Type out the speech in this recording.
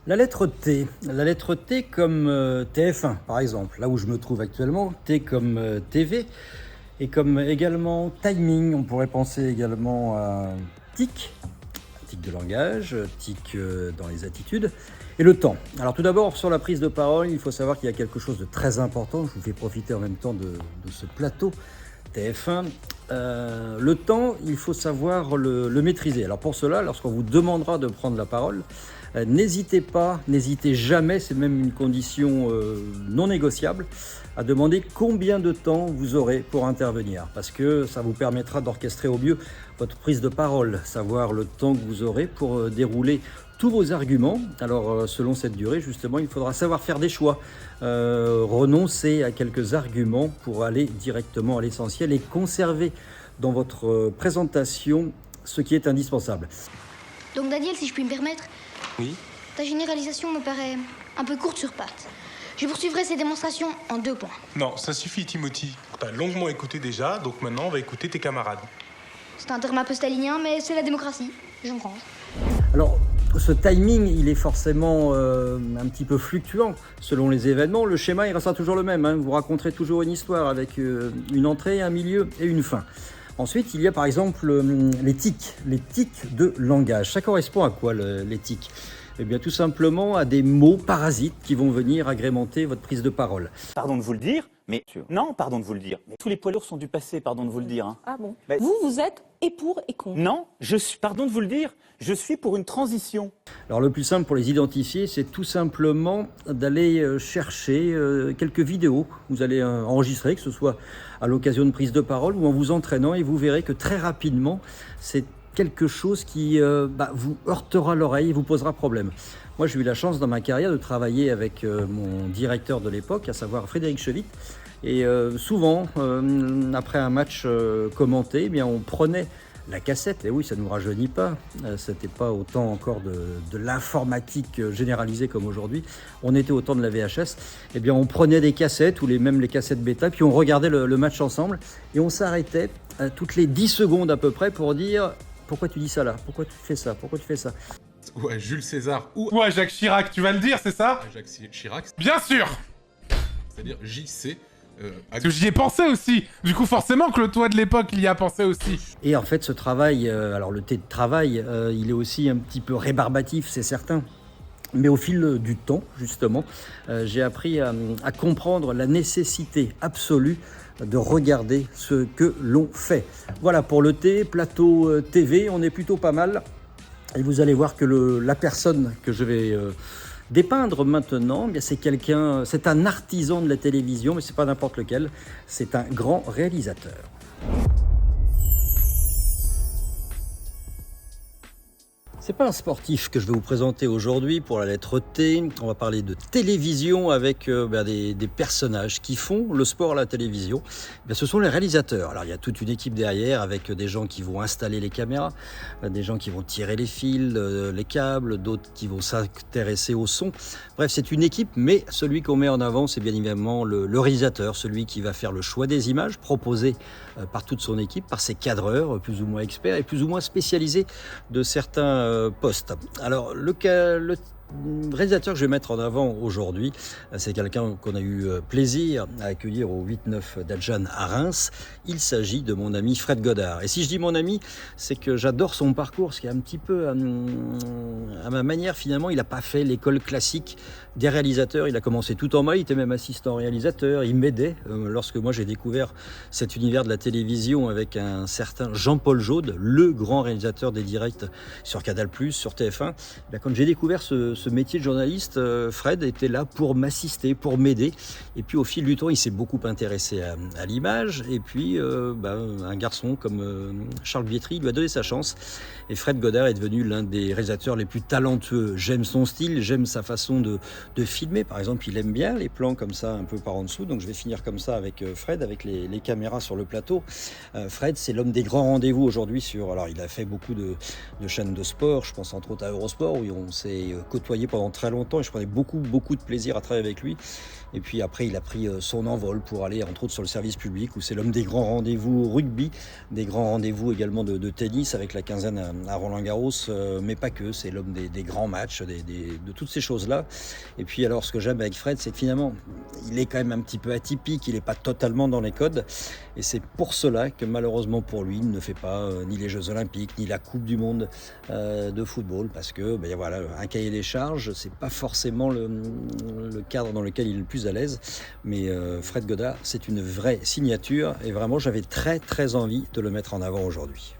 La lettre T. La lettre T comme TF1 par exemple, là où je me trouve actuellement. T comme TV et comme également timing. On pourrait penser également à tic, tic de langage, tic dans les attitudes. Et le temps. Alors tout d'abord, sur la prise de parole, il faut savoir qu'il y a quelque chose de très important. Je vous fais profiter en même temps de ce plateau TF1. Le temps, il faut savoir le maîtriser. Alors pour cela, lorsqu'on vous demandera de prendre la parole, n'hésitez pas, n'hésitez jamais, c'est même une condition non négociable, à demander combien de temps vous aurez pour intervenir. Parce que ça vous permettra d'orchestrer au mieux votre prise de parole, savoir le temps que vous aurez pour dérouler tous vos arguments. Alors selon cette durée, justement, il faudra savoir faire des choix, renoncer à quelques arguments pour aller directement à l'essentiel et conserver dans votre présentation ce qui est indispensable. Donc Daniel, si je puis me permettre, Oui. ta généralisation me paraît un peu courte sur pattes. Je poursuivrai ces démonstrations en 2 points. Non, ça suffit, Timothy. T'as longuement écouté déjà, donc maintenant on va écouter tes camarades. C'est un terme un peu stalinien, mais c'est la démocratie. J'en prends. Alors, ce timing, il est forcément un petit peu fluctuant selon les événements. Le schéma, il restera toujours le même, hein. Vous raconterez toujours une histoire avec une entrée, un milieu et une fin. Ensuite, il y a par exemple les tics de langage. Ça correspond à quoi les tics ? Eh bien, tout simplement à des mots parasites qui vont venir agrémenter votre prise de parole. Pardon de vous le dire, mais... Non, pardon de vous le dire. Mais tous les poids lourds sont du passé, pardon de vous le dire. Hein. Ah bon Bah, Vous êtes et pour et contre. Non, pardon de vous le dire, je suis pour une transition. Alors le plus simple pour les identifier, c'est tout simplement d'aller chercher quelques vidéos. Vous allez enregistrer, que ce soit à l'occasion de prise de parole ou en vous entraînant, et vous verrez que très rapidement, c'est quelque chose qui vous heurtera l'oreille et vous posera problème. Moi, j'ai eu la chance dans ma carrière de travailler avec mon directeur de l'époque, à savoir Frédéric Chevitte. Et souvent, après un match commenté, eh bien, on prenait la cassette, et oui, ça ne nous rajeunit pas, c'était pas autant encore de l'informatique généralisée comme aujourd'hui, on était au temps de la VHS, eh bien on prenait des cassettes, ou même les cassettes bêta, puis on regardait le match ensemble, et on s'arrêtait toutes les 10 secondes à peu près pour dire « Pourquoi tu dis ça là ? Pourquoi tu fais ça ? Pourquoi tu fais ça ?» Ouais, Jules César ou Ouais, Jacques Chirac, tu vas le dire, c'est ça? Jacques Chirac, Bien sûr! c'est-à-dire JC. Parce que j'y ai pensé aussi. Du coup, forcément que le toi de l'époque, il y a pensé aussi. Et en fait, ce travail, alors le thé de travail, il est aussi un petit peu rébarbatif, c'est certain. Mais au fil du temps, justement, j'ai appris à comprendre la nécessité absolue de regarder ce que l'on fait. Voilà, pour le thé, plateau TV, on est plutôt pas mal. Et vous allez voir que la personne que je vais dépeindre maintenant, eh bien c'est un artisan de la télévision, mais c'est pas n'importe lequel, c'est un grand réalisateur. C'est pas un sportif que je vais vous présenter aujourd'hui pour la lettre T. On va parler de télévision avec des personnages qui font le sport à la télévision. Bien, ce sont les réalisateurs. Alors il y a toute une équipe derrière avec des gens qui vont installer les caméras, des gens qui vont tirer les fils, les câbles, d'autres qui vont s'intéresser au son. Bref, c'est une équipe, mais celui qu'on met en avant, c'est bien évidemment le réalisateur, celui qui va faire le choix des images proposées par toute son équipe, par ses cadreurs plus ou moins experts et plus ou moins spécialisés de certains postes. Alors le réalisateur que je vais mettre en avant aujourd'hui, c'est quelqu'un qu'on a eu plaisir à accueillir au 8-9 d'Aljan à Reims. Il s'agit de mon ami Fred Godard. Et si je dis mon ami, c'est que j'adore son parcours, ce qui est un petit peu à ma manière. Finalement, il n'a pas fait l'école classique des réalisateurs. Il a commencé tout en bas, il était même assistant réalisateur. Il m'aidait lorsque moi j'ai découvert cet univers de la télévision avec un certain Jean-Paul Jaude, le grand réalisateur des directs sur Canal+, sur TF1. Quand j'ai découvert ce métier de journaliste, Fred était là pour m'assister, pour m'aider. Et puis au fil du temps, il s'est beaucoup intéressé à l'image. Et puis un garçon comme Charles Bietri lui a donné sa chance. Et Fred Godard est devenu l'un des réalisateurs les plus talentueux. J'aime son style, j'aime sa façon de filmer. Par exemple, il aime bien les plans comme ça, un peu par en dessous. Donc je vais finir comme ça avec Fred, avec les caméras sur le plateau. Fred, c'est l'homme des grands rendez-vous aujourd'hui alors il a fait beaucoup de chaînes de sport. Je pense entre autres à Eurosport, où on s'est côtoyé côtoyé pendant très longtemps et je prenais beaucoup de plaisir à travailler avec lui. Et puis après, il a pris son envol pour aller, entre autres, sur le service public, où c'est l'homme des grands rendez-vous rugby, des grands rendez-vous également de tennis, avec la quinzaine à Roland-Garros, mais pas que, c'est l'homme des grands matchs, de toutes ces choses-là. Et puis alors, ce que j'aime avec Fred, c'est que finalement, il est quand même un petit peu atypique, il n'est pas totalement dans les codes, et c'est pour cela que malheureusement pour lui, il ne fait pas ni les Jeux Olympiques, ni la Coupe du Monde de football, parce que voilà, un cahier des charges, c'est pas forcément le cadre dans lequel il est le plus à l'aise, mais Fred Godard, c'est une vraie signature et vraiment j'avais très envie de le mettre en avant aujourd'hui.